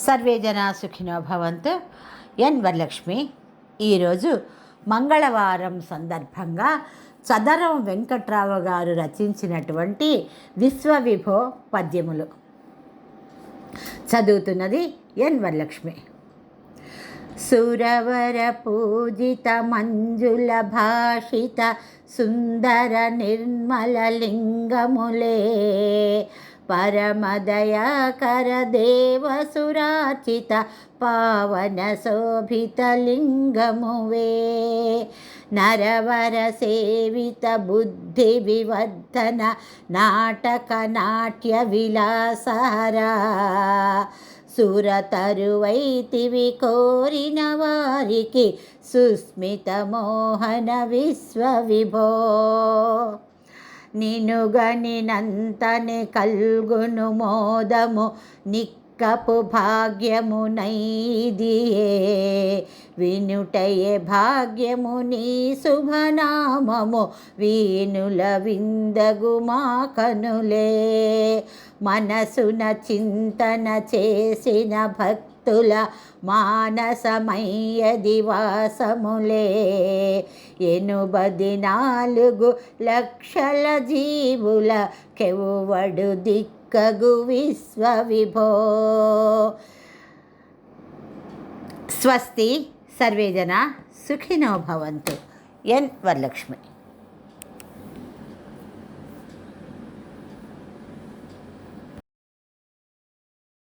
Survey జనా సుఖినో భవంతు. ఎన్ వరలక్ష్మి. ఈరోజు మంగళవారం సందర్భంగా చదరం వెంకట్రావు గారు రచించినటువంటి విశ్వవిభో పద్యములు చదువుతున్నది ఎన్ వరలక్ష్మి. సురవర పూజిత మంజుల భాషిత సుందర నిర్మల లింగములే పరమదయాకర దేవసురార్చిత పావన శోభిత లింగమువే నరవర సేవిత బుద్ధి వివర్ధన నాటక నాట్య విలాసహరా సురతరువైతివి కోరిన వారికి సుస్మిత మోహన విశ్వవిభో నినుగనినంతనే కల్గును మోదము నిక్కపు భాగ్యము నైదియే వినుటయే భాగ్యము నీ శుభనామము వీనుల విందగు మా కనులే మనసున చింతన చేసిన భక్తుల మానసమయ్య దివాసములే 84 లక్షల జీవుల కెవ్వడు దిక్కగు విశ్వవిభో. స్వస్తి. సర్వే జనా సుఖినో భవంతు. ఎన్ వరలక్ష్మి.